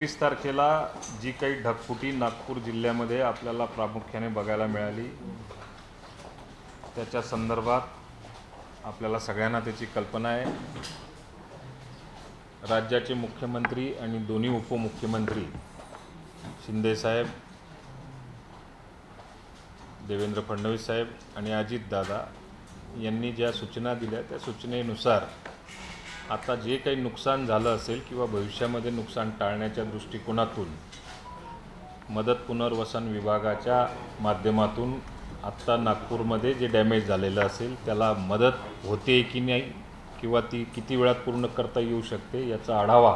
30 तारखेला जी काही ढगफुटी नागपूर जिल्ह्यामध्ये आपल्याला प्रामुख्याने बघायला मिळाली, त्याच्या संदर्भात आपल्याला सगळ्यांना त्याची कल्पना आहे। राज्याचे मुख्यमंत्री आणि दोन्ही उपमुख्यमंत्री शिंदे साहेब, देवेंद्र फडणवीस साहेब आणि अजित दादा यांनी ज्या सूचना दिल्या त्या सूचनेनुसार आता जे काही नुकसान झालं असेल किंवा भविष्यामध्ये नुकसान टाळण्याच्या दृष्टिकोनातून मदत पुनर्वसन विभागाच्या माध्यमातून आत्ता नागपूरमध्ये जे डॅमेज झालेलं असेल त्याला मदत होते की नाही किंवा ती किती वेळात पूर्ण करता येऊ शकते याचा आढावा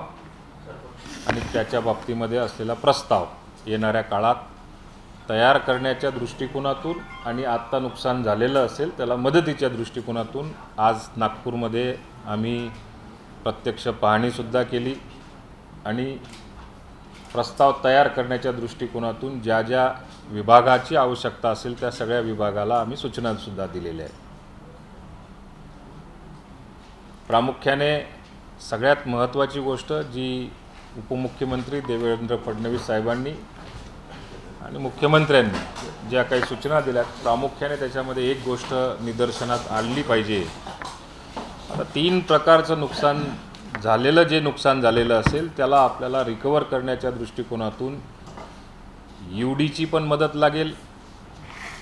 आणि त्याच्या बाबतीमध्ये असलेला प्रस्ताव येणाऱ्या काळात तयार करण्याच्या दृष्टिकोनातून आणि आत्ता नुकसान झालेलं असेल त्याला मदतीच्या दृष्टिकोनातून आज नागपूरमध्ये आम्ही प्रत्यक्ष पाहणीसुद्धा केली आणि प्रस्ताव तयार करण्याच्या दृष्टिकोनातून ज्या ज्या विभागाची आवश्यकता असेल त्या सगळ्या विभागाला आम्ही सूचनासुद्धा दिलेल्या आहेत। प्रामुख्याने सगळ्यात महत्त्वाची गोष्ट जी उपमुख्यमंत्री देवेंद्र फडणवीस साहेबांनी आणि मुख्यमंत्र्यांनी ज्या काही सूचना दिल्यात प्रामुख्याने त्याच्यामध्ये एक गोष्ट निदर्शनात आणली पाहिजे। आता 3 प्रकारचं नुकसान झालेलं जे नुकसान झालेलं असेल त्याला आपल्याला रिकवर करण्याच्या दृष्टिकोनातून यूडीची पण मदत लागेल,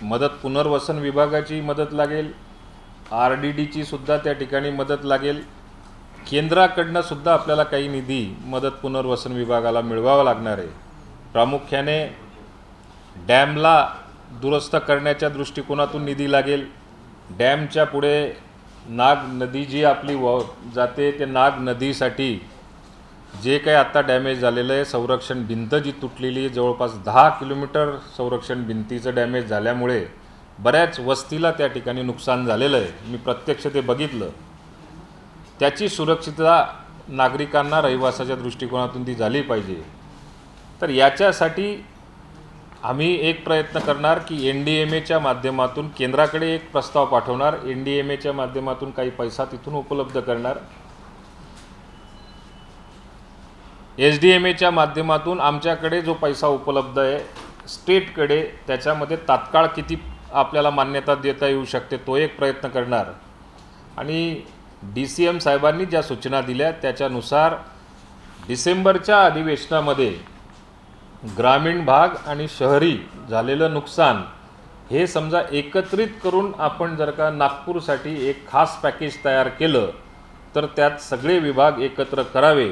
मदत पुनर्वसन विभागाची मदत लागेल, आरडीडीची सुद्धा त्या ठिकाणी मदत लागेल, केंद्राकडनं सुद्धा आपल्याला काही निधी मदत पुनर्वसन विभागाला मिळवावा लागणार आहे। प्रामुख्याने डॅमला दुरुस्त करण्याच्या दृष्टिकोनातून निधी लागेल। डॅमच्या पुढे नाग नदी जी आपली जाते ते नाग नदीसाठी जे काही आता डॅमेज झालेलं आहे, संरक्षण भिंत जी तुटलेली जवळपास 10 किलोमीटर संरक्षण भिंतीचं डॅमेज झाल्यामुळे बऱ्याच वस्तीला त्या ठिकाणी नुकसान झालेलं आहे। मी प्रत्यक्ष ते बघितलं। त्याची सुरक्षितता नागरिकांना रहिवासाच्या दृष्टिकोनातून ती झाली पाहिजे। तर याच्यासाठी आम्ही एक प्रयत्न करणार की NDMAच्या माध्यमातून केंद्राकडे एक प्रस्ताव पाठवणार, NDMAच्या माध्यमातून काही पैसा तिथून उपलब्ध करणार, SDMAच्या माध्यमातून आमच्याकडे जो पैसा उपलब्ध आहे स्टेटकडे त्याच्यामध्ये तात्काळ किती आपल्याला मान्यता देता येऊ शकते तो एक प्रयत्न करणार आणि DCM साहेबांनी ज्या सूचना दिल्या त्याच्यानुसार डिसेंबरच्या अधिवेशनामध्ये ग्रामीण भाग आणि शहरी झालेलं नुकसान हे समजा एकत्रित करून आपण जर का नागपूरसाठी एक खास पॅकेज तयार केलं तर त्यात सगळे विभाग एकत्र करावे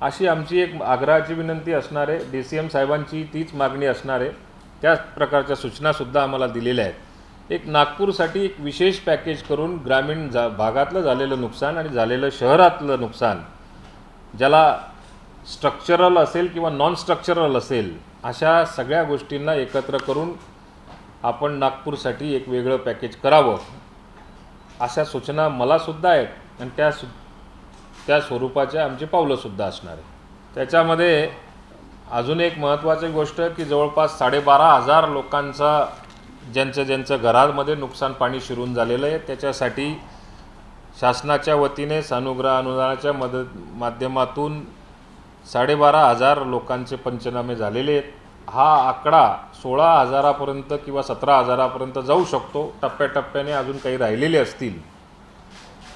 अशी आमची एक आग्रहाची विनंती असणार आहे। DCM साहेबांची तीच मागणी असणार आहे। त्याच प्रकारच्या सूचनासुद्धा आम्हाला दिलेल्या आहेत। एक नागपूरसाठी एक विशेष पॅकेज करून ग्रामीण भागातलं झालेलं नुकसान आणि झालेलं शहरातलं नुकसान ज्याला स्ट्रक्चरल असेल किंवा नॉन स्ट्रक्चरल असेल अशा सगळ्या गोष्टींना एकत्र करून आपण नागपूरसाठी एक वेगळं पॅकेज करावं अशा सूचना मलासुद्धा आहेत आणि त्या स्वरूपाच्या आमची पावलंसुद्धा असणार आहे। त्याच्यामध्ये अजून एक महत्त्वाची गोष्ट की जवळपास 12,500 लोकांचा ज्यांचं घरामध्ये नुकसान पाणी शिरून झालेलं आहे त्याच्यासाठी शासनाच्या वतीने सानुग्रह अनुदानाच्या माध्यमातून 12,500 लोकांचे पंचनामे झालेले आहेत। हा आकडा 16,000पर्यंत किंवा 17,000पर्यंत जाऊ शकतो। टप्प्याटप्प्याने अजून काही राहिलेले असतील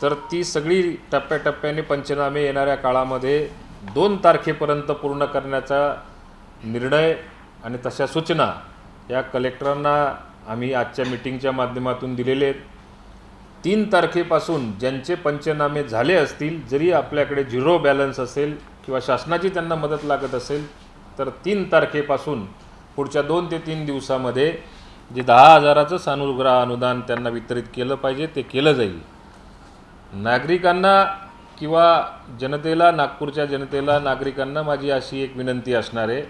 तर ती सगळी टप्प्याटप्प्याने पंचनामे येणाऱ्या काळामध्ये 2 तारखेपर्यंत पूर्ण करण्याचा निर्णय आणि तशा सूचना या कलेक्टरांना आम्ही आजच्या मीटिंगच्या माध्यमातून दिलेले आहेत। 3 तारखेपासून ज्यांचे पंचनामे झाले असतील जरी आपल्याकडे झिरो बॅलन्स असेल किंवा शासनाची त्यांना मदत लागत असेल तर 3 तारखेपासून पुढच्या 2 ते 3 दिवसामध्ये जे 10,000चं सानुग्रह अनुदान त्यांना वितरित केलं पाहिजे ते केलं जाईल। नागरिकांना किंवा जनतेला, नागपूरच्या जनतेला, नागरिकांना माझी अशी एक विनंती असणार आहे,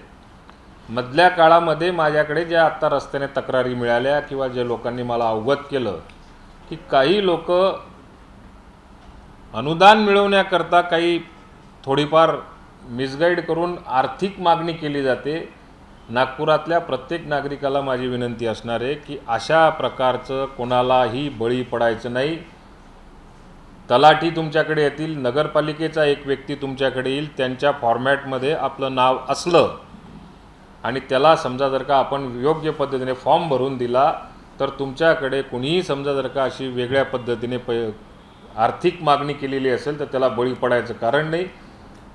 मधल्या काळामध्ये माझ्याकडे ज्या आत्ता रस्त्याने तक्रारी मिळाल्या किंवा जे लोकांनी मला अवगत केलं की काही लोक अनुदान मिळवण्याकरता काही थोडीफार मिसगाईड करून आर्थिक मागणी केली जाते। नागपुरातल्या प्रत्येक नागरिकाला माझी विनंती असणार आहे की अशा प्रकारचं कोणालाही बळी पडायचं नाही। तलाठी तुमच्याकडे येतील, नगरपालिकेचा एक व्यक्ती तुमच्याकडे येईल, त्यांच्या फॉर्मॅटमध्ये आपलं नाव असलं आणि त्याला समजा जर का आपण योग्य पद्धतीने फॉर्म भरून दिला तर तुमच्याकडे कुणीही समजा जर का अशी वेगळ्या पद्धतीने आर्थिक मागणी केलेली असेल तर त्याला बळी पडायचं कारण नाही.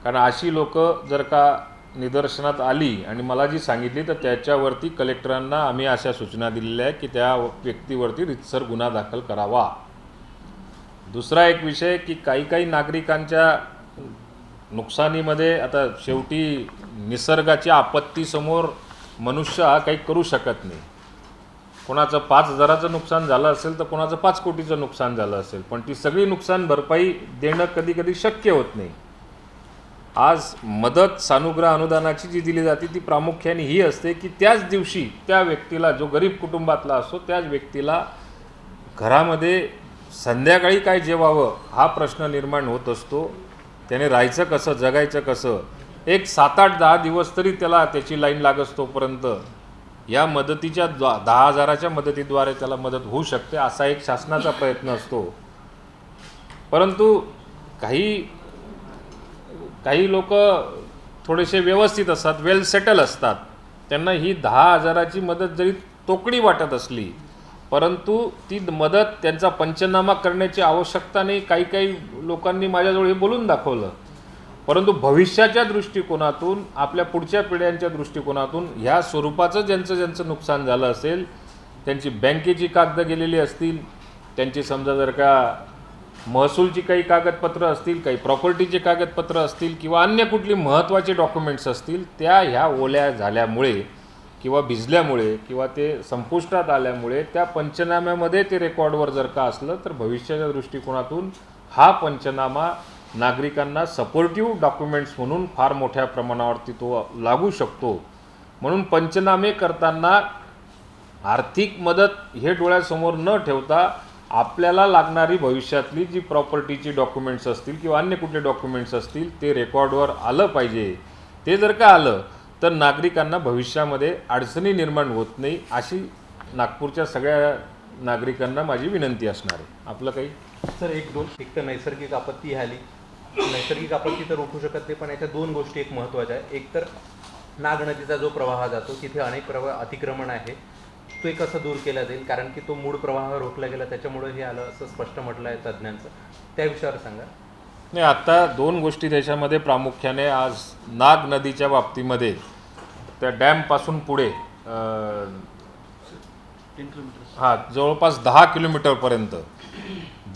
कारण अशी लोक जर का निदर्शनात आली आणि मला जी सांगितली तर त्याच्यावरती कलेक्टरांना आम्ही अशा सूचना दिलेल्या आहे की त्या व्यक्तीवरती रितसर गुन्हा दाखल करावा. दुसरा एक विषय की काही नागरिकांच्या नुकसानीमध्ये आता शेवटी निसर्गाच्या आपत्तीसमोर मनुष्य हा काही करू शकत नाही. कोणाचं 5,000चं नुकसान झालं असेल तर कोणाचं 5 कोटीचं नुकसान झालं असेल, पण ती सगळी नुकसान भरपाई देणं कधी कधी शक्य होत नाही. आज मदत सानुग्रह अनुदानाची जी दिली जाते ती प्रामुख्याने ही असते की त्याच दिवशी त्या व्यक्तीला, जो गरीब कुटुंबातला असतो त्याच व्यक्तीला घरामध्ये संध्याकाळी काय जेवावं हा प्रश्न निर्माण होत असतो. त्याने राहायचं कसं, जगायचं कसं, एक 7-8-10 दिवस तरी त्याला त्याची लाईन लागत तोपर्यंत या मदतीच्या 10,000च्या मदतीद्वारे त्याला मदत होऊ शकते असा एक शासनाचा प्रयत्न असतो. परंतु काही लोक थोडेसे व्यवस्थित असतात, वेल सेटल असतात, त्यांना ही 10,000ची मदत जरी तोकडी वाटत असली परंतु ती मदत त्यांचा पंचनामा करण्याची आवश्यकता नाही. काही लोकांनी माझ्याजवळ हे बोलून दाखवलं. परंतु भविष्याच्या दृष्टिकोनातून, आपल्या पुढच्या पिढ्यांच्या दृष्टिकोनातून ह्या स्वरूपाचं ज्यांचं नुकसान झालं असेल, त्यांची बँकेची कागदं गेलेली असतील, त्यांची समजा जर का महसूलची काही कागदपत्र असतील, काही प्रॉपर्टीचे कागदपत्र असतील किंवा अन्य कुठली महत्त्वाचे डॉक्युमेंट्स असतील, त्या ह्या ओल्या झाल्यामुळे किंवा भिजल्यामुळे किंवा ते संपुष्टात आल्यामुळे त्या पंचनाम्यामध्ये ते रेकॉर्डवर जर का असलं तर भविष्याच्या दृष्टिकोनातून हा पंचनामा नागरिकांना सपोर्टिव्ह डॉक्युमेंट्स म्हणून फार मोठ्या प्रमाणावरती तो लागू शकतो. म्हणून पंचनामे करताना आर्थिक मदत हे डोळ्यासमोर न ठेवता आपल्याला लागणारी भविष्यातली जी प्रॉपर्टीची डॉक्युमेंट्स असतील किंवा अन्य कुठले डॉक्युमेंट्स असतील ते रेकॉर्डवर आलं पाहिजे. ते जर का आलं तर नागरिकांना भविष्यामध्ये अडचणी निर्माण होत नाही अशी नागपूरच्या सगळ्या नागरिकांना माझी विनंती असणार आहे. आपलं काही सर एक तर नैसर्गिक आपत्ती आली, नैसर्गिक आपत्ती तर रोखू शकत नाही, पण याच्या 2 गोष्टी एक महत्त्वाच्या आहे. एक तर नाग नदीचा जो प्रवाह जातो तिथे अनेक अतिक्रमण आहे, तो एक कसं दूर केला जाईल, कारण की तो मूळ प्रवाह रोखला गेला त्याच्यामुळे हे आलं असं स्पष्ट म्हटलं आहे तज्ज्ञांचं. त्या विषयावर सांगा. नाही, आता 2 गोष्टी त्याच्यामध्ये प्रामुख्याने आज नाग नदीच्या बाबतीमध्ये त्या डॅमपासून पुढे जवळपास 10 किलोमीटरपर्यंत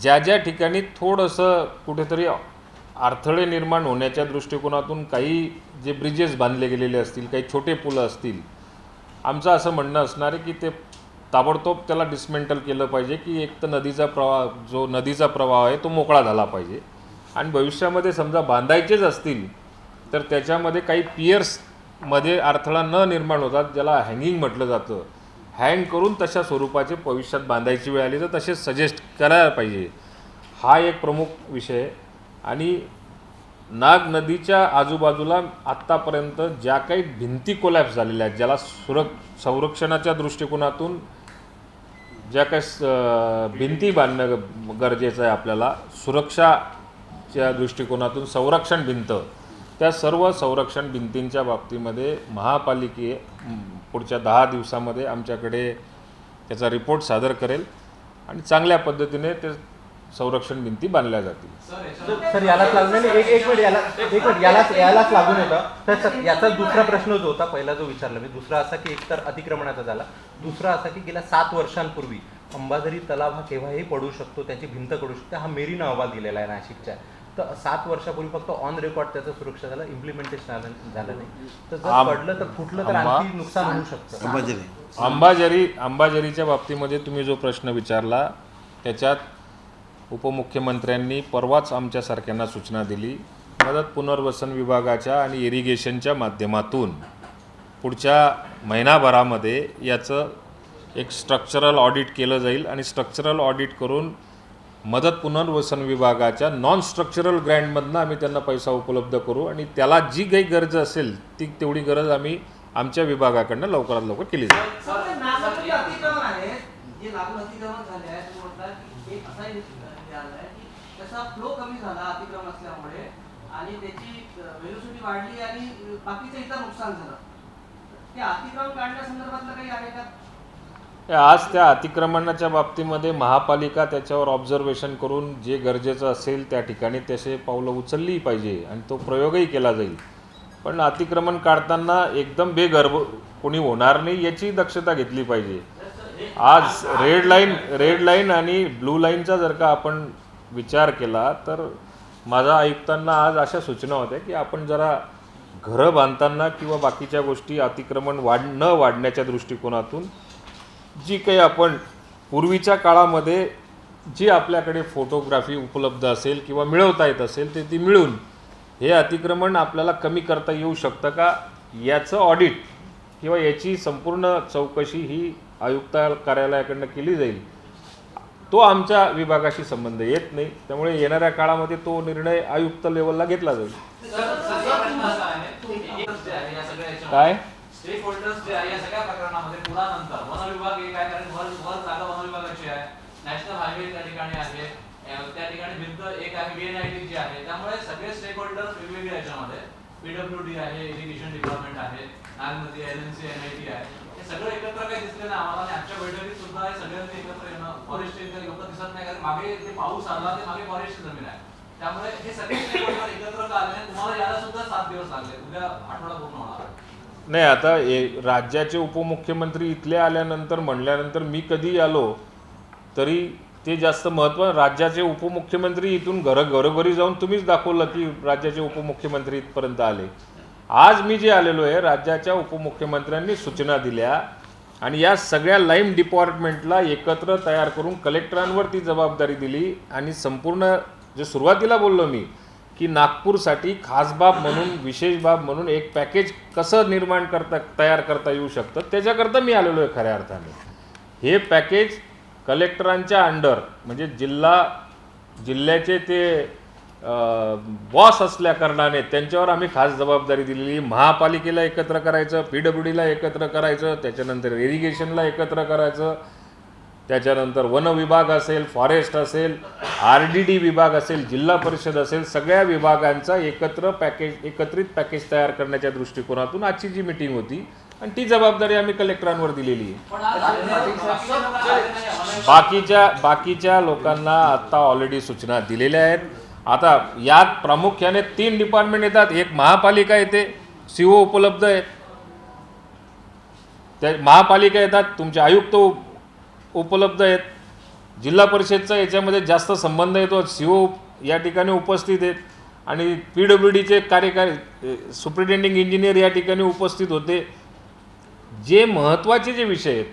ज्या ठिकाणी थोडंसं कुठेतरी अडथळे निर्माण होण्याच्या दृष्टिकोनातून काही जे ब्रिजेस बांधले गेलेले असतील, काही छोटे पुलं असतील, आमचं असं म्हणणं असणार आहे की ते ताबडतोब त्याला डिसमेंटल केलं पाहिजे की एक तर नदीचा प्रवाह आहे तो मोकळा झाला पाहिजे. आणि भविष्यामध्ये समजा बांधायचेच असतील तर त्याच्यामध्ये काही पियर्समध्ये अडथळा न निर्माण होतात, ज्याला हँगिंग म्हटलं जातं, हँग करून तशा स्वरूपाचे भविष्यात बांधायची वेळ आली तर तसे सजेस्ट करायला पाहिजे. हा एक प्रमुख विषय आहे. आणि नाग नदीच्या आजूबाजूला आत्तापर्यंत ज्या काही भिंती कोलॅप्स झालेल्या आहेत, ज्याला संरक्षणाच्या दृष्टिकोनातून ज्या काही भिंती बांधणं गरजेचं आहे आपल्याला, सुरक्षाच्या दृष्टिकोनातून संरक्षण भिंत, त्या सर्व संरक्षण भिंतींच्या बाबतीमध्ये महापालिके पुढच्या 10 दिवसामध्ये आमच्याकडे त्याचा रिपोर्ट सादर करेल आणि चांगल्या पद्धतीने ते संरक्षण भिंती बांधल्या जातील. सर यालाच लागून एक मिनिट यालाच लागून होता. तर याचा दुसरा प्रश्न जो होता, पहिला जो विचारला मी, दुसरा असा की एकतर अतिक्रमणाचा झाला, दुसरा असा की गेल्या 7 वर्षांपूर्वी अंबाझरी तलाव हा केव्हाही पडू शकतो, त्याची भिंत पडू शकते, हा मेरीनं अहवाल दिलेला आहे नाशिकच्या. तर 7 वर्षापूर्वी फक्त ऑन रेकॉर्ड त्याचं सुरक्षा झालं, इम्प्लिमेंटेशन झालं नाही. तर जर पडलं तर फुटलं तर आणखी नुकसान होऊ शकतं. अंबाझरीच्या बाबतीमध्ये तुम्ही जो प्रश्न विचारला त्याच्यात उपमुख्यमंत्र्यांनी परवाच आमच्यासारख्यांना सूचना दिली. मदत पुनर्वसन विभागाच्या आणि इरिगेशनच्या माध्यमातून पुढच्या महिनाभरामध्ये याचं एक स्ट्रक्चरल ऑडिट केलं जाईल आणि स्ट्रक्चरल ऑडिट करून मदत पुनर्वसन विभागाच्या नॉन स्ट्रक्चरल ग्रँटमधनं आम्ही त्यांना पैसा उपलब्ध करू आणि त्याला जी काही गरज असेल तेवढी गरज आम्ही आमच्या विभागाकडनं लवकरात लवकर केली जाईल. त्याचा फ्लो कमी झाला अतिक्रमण असल्यामुळे आणि त्याची व्हेलोसिटी वाढली आणि बाकीचं इतर नुकसान झालं. ते अतिक्रमण काढण्यासंदर्भातलं काही आहे का? आज त्या अतिक्रमणाच्या बाबतीमध्ये महापालिका त्याच्यावर ऑब्झर्वेशन करून जे गरजेचं असेल त्या ठिकाणी तसे पावलं उचलली पाहिजे आणि तो प्रयोगही केला जाईल. पण अतिक्रमण काढताना एकदम बेगर्भ कोणी होणार नाही याची दक्षता घेतली पाहिजे. आज रेड लाईन आणि ब्लू लाईनचा जर का आपण विचार केला तर माझ्या आयुक्तांना आज अशा सूचना होत्या की आपण जरा घरं बांधताना किंवा बाकीच्या गोष्टी अतिक्रमण न वाढण्याच्या दृष्टिकोनातून जी काही आपण पूर्वीच्या काळामध्ये जी आपल्याकडे फोटोग्राफी उपलब्ध असेल किंवा मिळवता येत असेल ते ती मिळून हे अतिक्रमण आपल्याला कमी करता येऊ शकतं का याचं ऑडिट किंवा याची संपूर्ण चौकशी ही आयुक्त कार्यालयाकडनं केली जाईल. तो आमच्या विभागाशी संबंध येत नाही, त्यामुळे येणाऱ्या काळामध्ये तो निर्णय आयुक्त लेवलला घेतला जाईल. काय स्टेक होल्डर्स जे आहे या सगळ्या प्रकरणामध्ये पुरानंतर वन विभाग एक आहे, कारण वर जागा वन विभागाची आहे, नॅशनल हायवे त्या ठिकाणी आहे, त्या ठिकाणी भिंत एक आहे VNIT जी आहे. त्यामुळे सगळे स्टेक होल्डर्स वेगवेगळे याच्यामध्ये PWD आहे, इरिगेशन डिपार्टमेंट आहे, नागनदी LNC NIT आहे, हे सगळं एकत्र काही दिसले नाही आम्हाला. आणि आजच्या बैठकीत सुद्धा हे सगळ्यांनी एकत्र येणं फॉरेस्ट लोक दिसत नाही, कारण मागे ते पाऊस आला ते मागे फॉरेस्ट जमीन आहे. त्यामुळे हे सगळे स्टेक होल्डर एकत्र का आले, तुम्हाला याला सुद्धा 7 दिवस लागले, उद्या आठवडा पूर्ण होणार आहे. नाही, आता राज्याचे उपमुख्यमंत्री इथले आल्यानंतर म्हणल्यानंतर मी कधी आलो तरी ते जास्त महत्त्व. राज्याचे उपमुख्यमंत्री इथून घरोघरी जाऊन तुम्हीच दाखवलं की राज्याचे उपमुख्यमंत्री इथपर्यंत आले. आज मी जे आलेलो आहे राज्याच्या उपमुख्यमंत्र्यांनी सूचना दिल्या आणि या सगळ्या लाईम डिपार्टमेंटला एकत्र तयार करून कलेक्टरांवर ती जबाबदारी दिली आणि संपूर्ण जे सुरुवातीला बोललो मी की नागपूरसाठी खास बाब म्हणून विशेष बाब म्हणून एक पॅकेज कसं तयार करता येऊ शकतं त्याच्याकरता मी आलेलो आहे. खऱ्या अर्थाने हे पॅकेज कलेक्टरांच्या अंडर म्हणजे जिल्ह्याचे ते बॉस असल्या कारणाने त्यांच्यावर आम्ही खास जबाबदारी दिलेली. महापालिकेला एकत्र करायचं, PWDला एकत्र करायचं, त्याच्यानंतर इरिगेशनला एकत्र करायचं, त्याच्यानंतर वन विभाग असेल, फॉरेस्ट असेल, RDD विभाग असेल, जिल्हा परिषद असेल, सगळ्या विभागांचा एकत्रित पॅकेज तयार करण्याच्या दृष्टिकोनातून आजची जी मीटिंग होती आणि ती जबाबदारी आम्ही कलेक्टरांवर दिलेली आहे. बाकीच्या लोकांना आता ऑलरेडी सूचना दिलेल्या आहेत. आता यात प्रामुख्याने 3 डिपार्टमेंट येतात. एक महापालिका येते, CO उपलब्ध आहेत, त्या महापालिका येतात, तुमचे आयुक्त उपलब्ध आहेत, जिल्हा परिषदचा याच्यामध्ये जास्त संबंध येतो, CO या ठिकाणी उपस्थित आहेत आणि PWDचे कार्यकारी सुप्रिटेंडिंग इंजिनियर या ठिकाणी उपस्थित होते. जे महत्त्वाचे जे विषय आहेत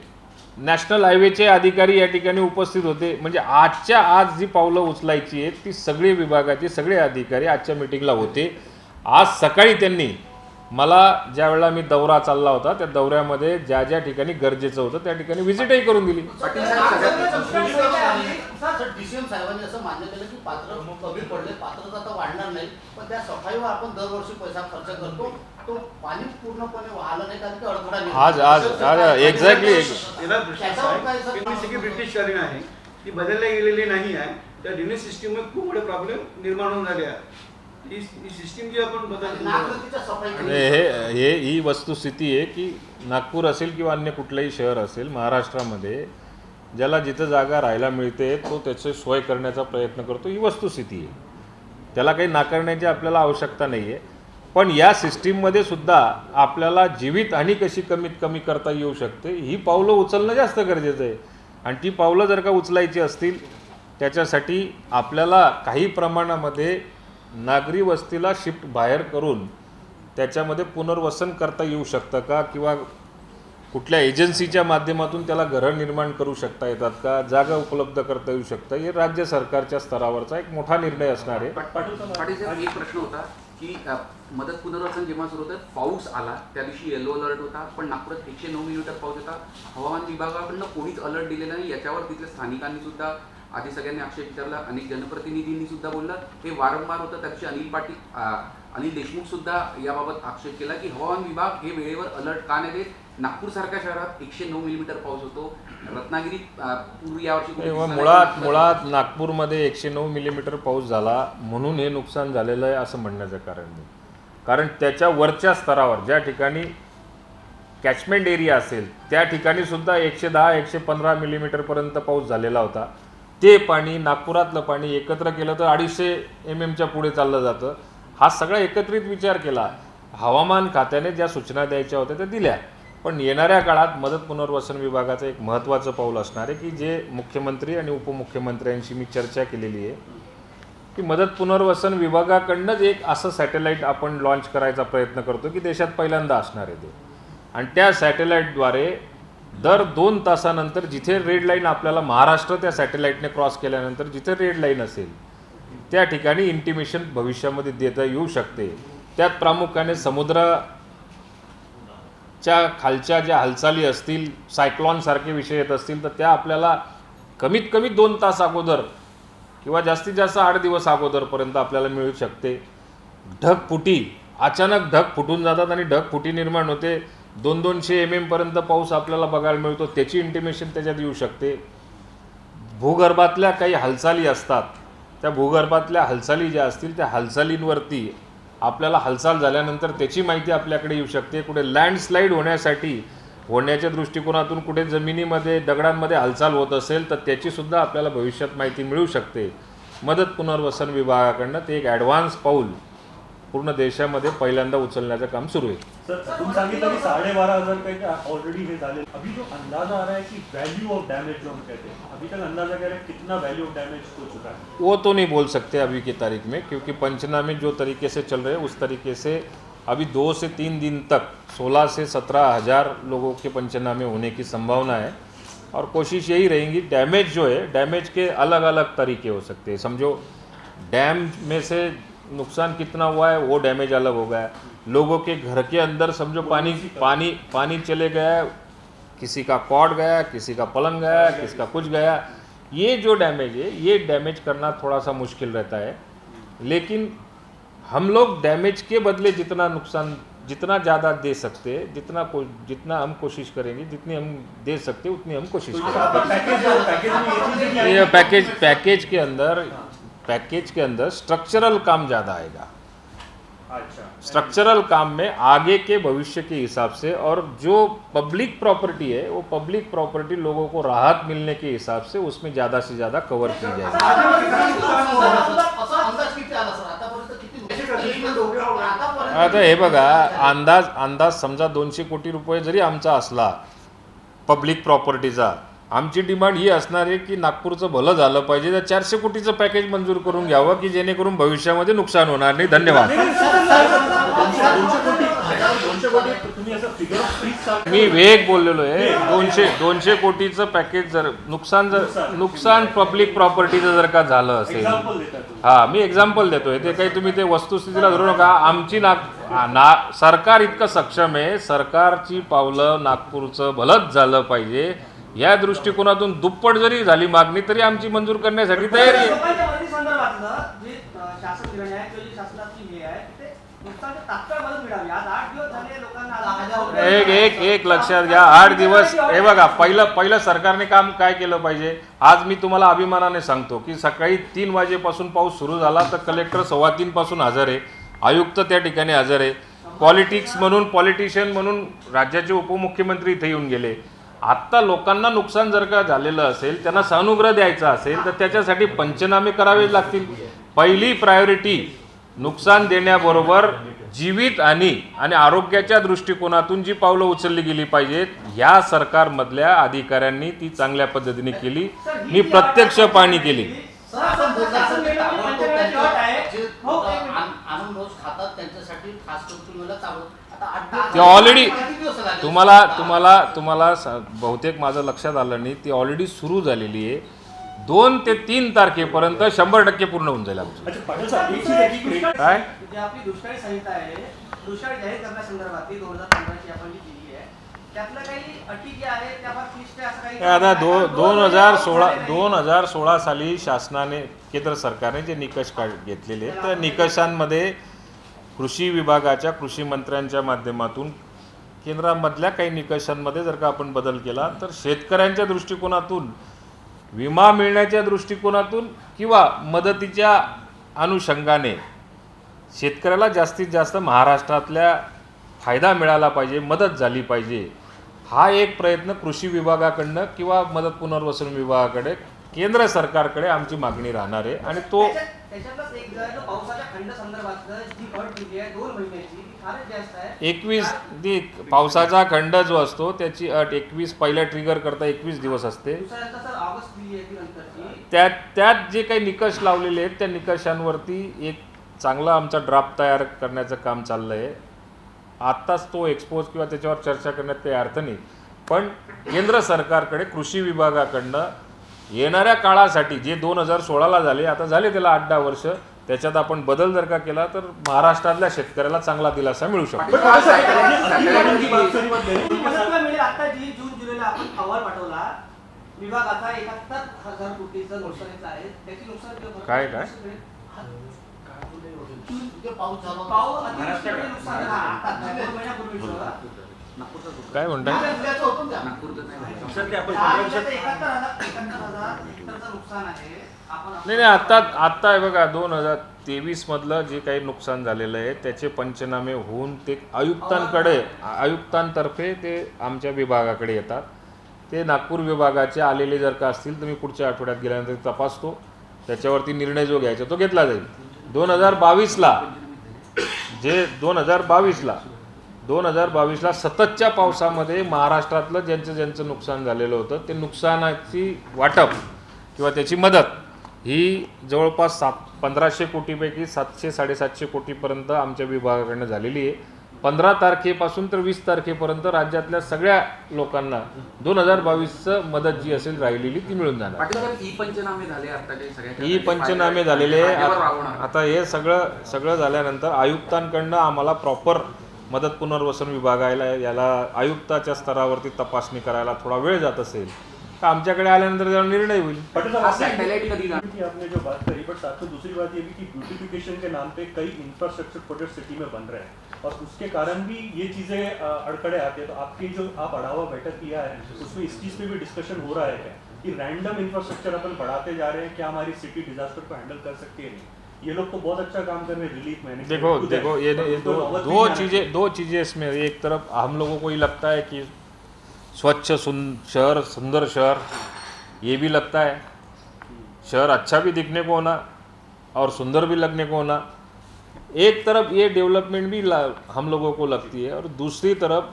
नॅशनल हायवेचे अधिकारी या ठिकाणी उपस्थित होते. म्हणजे आज जी पावलं उचलायची आहेत ती सगळे विभागाचे सगळे अधिकारी आजच्या मीटिंगला होते. आज सकाळी त्यांनी मला ज्या वेळेला मी दौरा चालला होता त्या दौऱ्यामध्ये ज्या ठिकाणी गरजेचं होतं त्या ठिकाणी व्हिजिटही करून दिली. DCM साहेबांनी असं मान्य केलं की पात्र कमी पडले, पात्रता आता वाढणार नाही, पण त्या सफाईवर आपण दरवर्षी पैसा खर्च करतो, तो पाणी पूर्णपणे वाहलं नाही कारण की अडथळा आज एक्झॅक्टली ब्रिटिशकालीन आहे ती बदलल्या गेलेली नाही आहे. त्या ड्रेनेज सिस्टीममध्ये खूप मोठे प्रॉब्लेम निर्माण होऊन झाले आहे. ही सिस्टीम जी आपण ही वस्तुस्थिती आहे की नागपूर असेल किंवा अन्य कुठलंही शहर असेल महाराष्ट्रामध्ये ज्याला जिथं जागा राहायला मिळते तो त्याची सोय करण्याचा प्रयत्न करतो. ही वस्तुस्थिती आहे, त्याला काही नाकारण्याची आपल्याला आवश्यकता नाही आहे. पण या सिस्टीममध्ये सुद्धा आपल्याला जीवितहानी कशी कमीत कमी करता येऊ शकते ही पावलं उचलणं जास्त गरजेचं आहे. आणि ती पावलं जर का उचलायची असतील त्याच्यासाठी आपल्याला काही प्रमाणामध्ये नागरी वस्तीला शिफ्ट बाहेर करून त्याच्यामध्ये पुनर्वसन करता येऊ शकतं का किंवा कुठल्या एजन्सीच्या माध्यमातून त्याला घरं निर्माण करू शकता येतात का, जागा उपलब्ध करता येऊ शकतं, हे राज्य सरकारच्या स्तरावरचा एक मोठा निर्णय असणार आहे. पाटील साहेब, एक प्रश्न होता की मदत पुनर्वसन जेव्हा सुरू होतं पाऊस आला त्या दिवशी येलो अलर्ट होता, पण नागपुरात 109 मिलीमीटर पाऊस होता. हवामान विभागाकडनं कोणीच अलर्ट दिलेला नाही. याच्यावर तिथल्या स्थानिकांनी सुद्धा आधी सगळ्यांनी आक्षेप विचारला, अनेक जनप्रतिनिधींनी सुद्धा बोललं. हे वारंवार होतं. त्या दिवशी अनिल देशमुख सुद्धा याबाबत आक्षेप केला की हवामान विभाग हे वेळेवर अलर्ट का नाही देत. नागपूरसारख्या शहरात 109 मिलीमीटर पाऊस होतो. रत्नागिरीत पूर्वी यावर्षी मुळात नागपूरमध्ये 109 मिलीमीटर पाऊस झाला म्हणून हे नुकसान झालेलं आहे असं म्हणण्याचं कारण नाही. कारण त्याच्या वरच्या स्तरावर ज्या ठिकाणी कॅचमेंट एरिया असेल त्या ठिकाणी सुद्धा 110-115 मिलीमीटरपर्यंत पाऊस झालेला होता. ते पाणी नागपुरातलं पाणी एकत्र केलं तर 250 mm पुढे चाललं जातं. हा सगळा एकत्रित विचार केला. हवामान खात्याने ज्या सूचना द्यायच्या होत्या त्या दिल्या, पण येणाऱ्या काळात मदत पुनर्वसन विभागाचं एक महत्त्वाचं पाऊल असणार आहे की जे मुख्यमंत्री आणि उपमुख्यमंत्र्यांशी मी चर्चा केलेली आहे की मदत पुनर्वसन विभागाकडनंच एक असं सॅटेलाईट आपण लॉन्च करायचा प्रयत्न करतो की देशात पहिल्यांदा असणार आहे ते. आणि त्या सॅटेलाईटद्वारे दर 2 तासानंतर जिथे रेड लाईन आपल्याला महाराष्ट्र त्या सॅटेलाईटने क्रॉस केल्यानंतर जिथे रेड लाईन असेल त्या ठिकाणी इंटिमेशन भविष्यामध्ये देता येऊ शकते. त्यात प्रामुख्याने समुद्राच्या खालच्या ज्या हालचाली असतील, सायक्लॉनसारखे विषय येत असतील तर त्या आपल्याला कमीत कमी 2 तास अगोदर किंवा जास्तीत जास्त 8 दिवस अगोदरपर्यंत आपल्याला मिळू शकते. ढगफुटी, अचानक ढग फुटून जातात आणि ढगफुटी निर्माण होते. 200-200 mm पर्यंत पाऊस आपल्याला बघायला मिळतो, त्याची इंटिमेशन त्याच्यात येऊ शकते. भूगर्भातल्या काही हालचाली असतात, त्या भूगर्भातल्या हालचाली ज्या असतील त्या हालचालींवरती आपल्याला हालचाल झाल्यानंतर त्याची माहिती आपल्याकडे येऊ शकते. कुठे लँडस्लाईड होण्याच्या दृष्टिकोनातून कुठे जमिनीमध्ये दगडांमध्ये हालचाल होत असेल तर त्याचीसुद्धा आपल्याला भविष्यात माहिती मिळू शकते. मदत पुनर्वसन विभागाकडनं ते एक ॲडव्हान्स पाऊल पूर्ण देशामध्ये पहिल्यांदा उचलण्याचं काम सुरू आहे. सर तुम्ही सांगितलं की 12,500 काही ऑलरेडी हे झाले. अभी जो अंदाजा आ रहा है कि वैल्यू ऑफ डैमेज जो हम कहते हैं, अभी तक अंदाजा कह रहे हैं कितना वैल्यू ऑफ डैमेज हो चुका है? वो तो नहीं बोल सकते अभी की तारीख में, क्योंकि पंचनामे जो तरीके से चल रहे हैं उस तरीके से अभी 2 से 3 दिन तक 16 से 17 हज़ार लोगों के पंचनामे होने की संभावना है. और कोशिश यही रहेगी, डैमेज जो है डैमेज के अलग अलग तरीके हो सकते हैं. समझो डैम में से नुकसान कितना हुआ है वो डैमेज अलग हो गया. लोगों के घर के अंदर समझो पानी चले गया, किसी का कॉर्ड गया, किसी का पलंग गया, किसी का कुछ गया. ये जो डैमेज है ये डैमेज करना थोड़ा सा मुश्किल रहता है. लेकिन हम लोग डैमेज के बदले जितना ज़्यादा दे सकते, जितना हम कोशिश करेंगे, जितनी हम दे सकते उतनी हम कोशिश करेंगे. ये पैकेज के अंदर स्ट्रक्चरल काम ज़्यादा आएगा. स्ट्रक्चरल काम में आगे के भविष्य के हिसाब से, और जो पब्लिक प्रॉपर्टी है वो पब्लिक प्रॉपर्टी लोगों को राहत मिलने के हिसाब से उसमें ज़्यादा से ज़्यादा कवर की जाएगी. आता हे बघा, अंदाज समजा 200 कोटी रुपये जरी आमचा असला पब्लिक प्रॉपर्टीचा, आमची डिमांड ही असणार आहे की नागपूरचं भलं झालं पाहिजे, तर 400 कोटीचं पॅकेज मंजूर करून घ्यावं की जेणेकरून भविष्यामध्ये नुकसान होणार नाही. धन्यवाद. मी वेग बोललेलो आहे. 200 कोटीचं पॅकेज जर नुकसान पब्लिक प्रॉपर्टीचं जर का झालं असेल, हां मी एक्झाम्पल देतोय, ते काही तुम्ही ते वस्तुस्थितीला धरू नका. आमची सरकार इतकं सक्षम आहे, सरकारची पावलं नागपूरचं भलंच झालं पाहिजे या दृष्टिकोनातून दुप्पट जरी झाली मागणी तरी आमची मंजूर करण्यासाठी तयारी आहे. एक लक्षात घ्या, 8 दिवस हे बघा, पहिलं सरकारने काम काय केलं पाहिजे. आज मी तुम्हाला अभिमानाने सांगतो की सकाळी 3 वाजेपासून पाऊस सुरू झाला तर कलेक्टर 3:15 पासून हजर आहे, आयुक्त त्या ठिकाणी हजर आहे, पॉलिटिशियन म्हणून राज्याचे उपमुख्यमंत्री इथे येऊन गेले. आत्ता लोकांना नुकसान जर का झालेलं असेल, त्यांना सानुग्रह द्यायचा असेल तर त्याच्यासाठी पंचनामे करावे लागतील. पहिली प्रायोरिटी नुकसान देण्याबरोबर जीवित आणि आरोग्याच्या दृष्टिकोनातून जी पावलं उचलली गेली पाहिजेत, या सरकारमधल्या अधिकाऱ्यांनी ती चांगल्या पद्धतीने केली. मी प्रत्यक्ष पाहणी केली. ते ऑलरेडी तुम्हाला बहुतेक माझं लक्षात आलं नाही, ती ऑलरेडी सुरू झालेली आहे. 2 ते 3 तारखेपर्यंत 100% पूर्ण होऊन जाईल आमचं. काय आपली दुष्काळी संहिता आहे, दुष्काळ जाहीर करण्यासंदर्भातली 2015ची आपण जी दिली आहे, त्यातलं काही अटी ज्या आहेत त्या फार क्लिष्ट असं काही. आता 2016 साली शासनाने, केंद्र सरकारने जे निकष घेतलेले त्या निकषांमध्ये कृषी विभागाच्या कृषी मंत्र्यांच्या माध्यमातून केंद्रामधल्या काही निकषांमध्ये जर का आपण बदल केला तर शेतकऱ्यांच्या दृष्टिकोनातून, विमा मिळण्याच्या दृष्टिकोनातून किंवा मदतीच्या अनुषंगाने शेतकऱ्याला जास्तीत जास्त महाराष्ट्रातल्या फायदा मिळाला पाहिजे, मदत झाली पाहिजे, हा एक प्रयत्न कृषी विभागाकडनं किंवा मदत पुनर्वसन विभागाकडे केंद्र सरकारकडे आमची मागणी राहणार आहे. आणि तो त्याच्यातच एक जर पावसाच्या खंड संदर्भातलं जी अट दिली आहे 2 महिन्याची ती फारच जास्त आहे. 21 पावसाचा खंड जो असतो त्याची अट 21 पहिल्या ट्रिगर करता 21 दिवस असते. दुसऱ्यांदा सर ऑगस्ट दिली आहे ती नंतरची. त्यात जे काही निकष लावलेले आहेत त्या निकषांवरती एक चांगला आमचा ड्राफ्ट तयार करण्याचं काम चाललं आहे. आत्ताच तो एक्सपोज किंवा त्याच्यावर चर्चा करण्यात काही अर्थ नाही, पण केंद्र सरकारकडे कृषी विभागाकडनं येणाऱ्या काळासाठी जे 2016ला झाले, आता झाले त्याला 8-10 वर्ष, त्याच्यात आपण बदल जर का केला तर महाराष्ट्रातल्या शेतकऱ्याला चांगला दिलासा मिळू शकतो. मदतला मिळेल. आता जी जून जुलैला आपण अहवाल पाठवला विभागाचा 71,000 कोटीचं नुकसानीचं आहे, त्याची नुकसान काय? पाऊस झाला पाऊस अतिवृष्टीमुळे नुकसान झालं. आता 2 महिन्यापूर्वी काय म्हणताय? नागपूरचं नाही सर ते आपण 71,000 हेक्टरचं नुकसान आहे. नाही, आत्ता आहे बघा, 2023 मधलं जे काही नुकसान झालेलं आहे त्याचे पंचनामे होऊन ते आयुक्तांतर्फे ते आमच्या विभागाकडे येतात. ते नागपूर विभागाचे आलेले जर का असतील तर मी पुढच्या आठवड्यात गेल्यानंतर तपासतो, त्याच्यावरती निर्णय जो घ्यायचा तो घेतला जाईल. 2022ला सततच्या पावसामध्ये महाराष्ट्रातलं ज्यांचं नुकसान झालेलं होतं ते नुकसानाची वाटप किंवा त्याची मदत ही जवळपास 1500 कोटीपैकी 700-750 कोटीपर्यंत आमच्या विभागाकडनं झालेली आहे. 15 तारखेपासून तर 20 तारखेपर्यंत राज्यातल्या सगळ्या लोकांना 2022चं मदत जी असेल राहिलेली ती मिळून जाणार. ई पंचनामे झाले आता काही सगळ्या ई पंचनामे झालेले आहे. फायद्यावर राहणार. आता हे सगळं झाल्यानंतर आयुक्तांकडनं आम्हाला प्रॉपर मदत पुनर्वसन विभागाला याला आयुक्ताच्या स्तरावरती तपासणी करायला थोडा वेळ जात असेल तर आमच्याकडे आल्यानंतर त्याला निर्णय होईल. सैटेलाइट कधी आपने जो बात करी, बट साथ में दूसरी बात ये भी कि ब्यूटिफिकेशन के नाम पे कई इंफ्रास्ट्रक्चर प्रोजेक्ट सिटी में बन रहे हैं और उसके कारण भी ये चीज़ें अड़कड़े आते हैं. तो आपकी जो आप बढ़ावा बैठक किया है उसमें इस चीज़ पे भी डिस्कशन हो रहा है क्या कि रैंडम इंफ्रास्ट्रक्चर अपन बढ़ाते जा रहे हैं, क्या हमारी सिटी डिजास्टर को हैंडल कर सकती है? नहीं, ये लोग तो बहुत अच्छा काम कर रहे हैं, रिलीफ मैनेजमेंट. देखो ये दो चीज़ें इसमें, एक तरफ हम लोगों को ये लगता है कि स्वच्छ शहर, सुंदर शहर, ये भी लगता है शहर अच्छा भी दिखने को होना और सुंदर भी लगने को होना. एक तरफ ये डेवलपमेंट भी हम लोगों को लगती है और दूसरी तरफ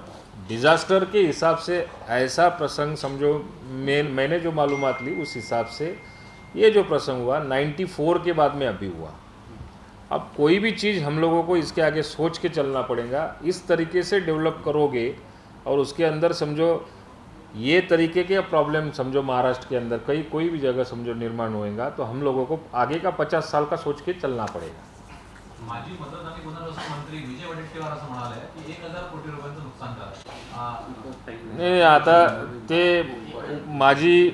डिज़ास्टर के हिसाब से ऐसा प्रसंग समझो, मैंने जो मालूमात ली उस हिसाब से ये जो प्रसंग हुआ 94 के बाद में अभी हुआ. अब कोई भी चीज़ हम लोगों को इसके आगे सोच के चलना पड़ेगा. इस तरीके से डेवलप करोगे और उसके अंदर समझो ये तरीके के प्रॉब्लम समझो महाराष्ट्र के अंदर कोई भी जगह समझो निर्माण होएगा तो हम लोगों को आगे का 50 साल का सोच के चलना पड़ेगा. माजी मदत आणि पुनर्वसन मंत्री विजय वडेट्टीवार असं म्हणाले की 1,000 कोटी रुपयांचं नुकसान झालं. नाही, आता ते माझी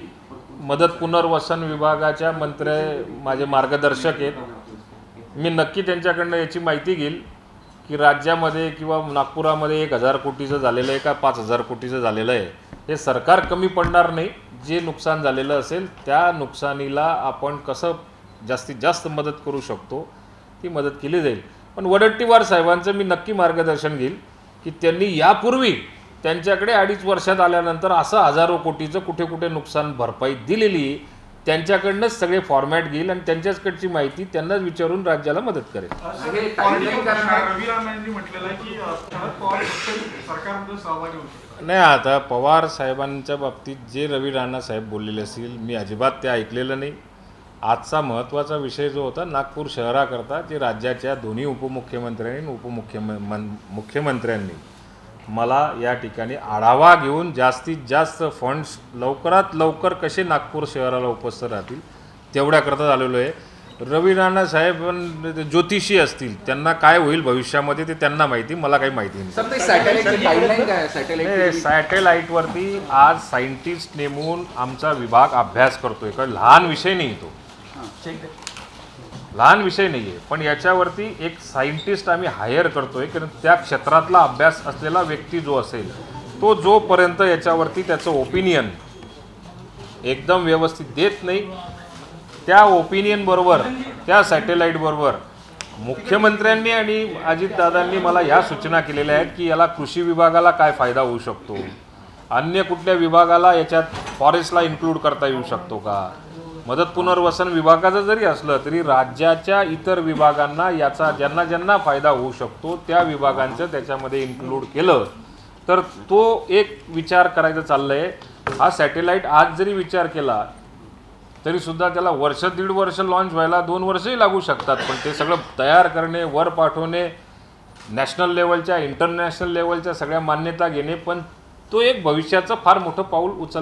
मदत पुनर्वसन विभागाच्या मंत्री माझे मार्गदर्शक आहेत. मी नक्की त्यांच्याकडनं याची माहिती घेईल की राज्यामध्ये किंवा नागपुरामध्ये 1,000 कोटीचं झालेलं आहे का 5,000 कोटीचं झालेलं आहे. हे सरकार कमी पडणार नाही. जे नुकसान झालेलं असेल त्या नुकसानीला आपण कसं जास्तीत जास्त मदत करू शकतो ती मदत केली जाईल. पण वडेट्टीवार साहेबांचं मी नक्की मार्गदर्शन घेईल की त्यांनी यापूर्वी त्यांच्याकडे 2.5 वर्षात आल्यानंतर असं हजारो कोटीचं कुठे कुठे नुकसान भरपाई दिलेली त्यांच्याकडनंच सगळे फॉर्मॅट घेईल आणि त्यांच्याचकडची माहिती त्यांनाच विचारून राज्याला मदत करेल. नाही, आता पवार साहेबांच्या बाबतीत जे रवी राणा साहेब बोललेले असतील मी अजिबात ते ऐकलेलं नाही. आजचा महत्त्वाचा विषय जो होता नागपूर शहराकरता जे राज्याच्या दोन्ही उपमुख्यमंत्र्यांनी मुख्यमंत्र्यांनी मला या ठिकाणी आढावा घेऊन जास्तीत जास्त फंड्स लवकरात लवकर कसे नागपूर शहराला उपस्थित राहतील तेवढ्याकरता झालेलो आहे. रवी राणा साहेब ज्योतिषी असतील, त्यांना काय होईल भविष्यामध्ये ते त्यांना माहिती, मला काही माहिती नाही. सर ते सॅटेलाइटची गाईडलाईन काय आहे? सॅटेलाइट सॅटेलाईटवरती आज सायंटिस्ट नेमून आमचा विभाग अभ्यास करतोय. लहान विषय नाही तो, लहान विषय नाही आहे, पण याच्यावरती एक सायंटिस्ट आम्ही हायर करतोय, कारण त्या क्षेत्रातला अभ्यास असलेला व्यक्ती जो असेल तो जोपर्यंत याच्यावरती त्याचं ओपिनियन एकदम व्यवस्थित देत नाही, त्या ओपिनियनबरोबर त्या सॅटेलाईटबरोबर मुख्यमंत्र्यांनी आणि अजितदादांनी मला ह्या सूचना केलेल्या आहेत की याला कृषी विभागाला काय फायदा होऊ शकतो, अन्य कुठल्या विभागाला याच्यात फॉरेस्टला इन्क्लूड करता येऊ शकतो का, मदत पुनर्वसन विभागाचं जरी असलं तरी राज्याच्या इतर विभागांना याचा ज्यांना ज्यांना फायदा होऊ शकतो त्या विभागांचं त्याच्यामध्ये इन्क्लूड केलं तर तो एक विचार करायचं चाललं आहे. हा सॅटेलाईट आज जरी विचार केला तरीसुद्धा त्याला वर्ष दीड वर्ष लॉन्च व्हायला 2 वर्षही लागू शकतात, पण ते सगळं तयार करणे, वर पाठवणे, नॅशनल लेवलच्या इंटरनॅशनल लेवलच्या सगळ्या मान्यता घेणे, पण तो एक भविष्याचं फार मोठं पाऊल उचल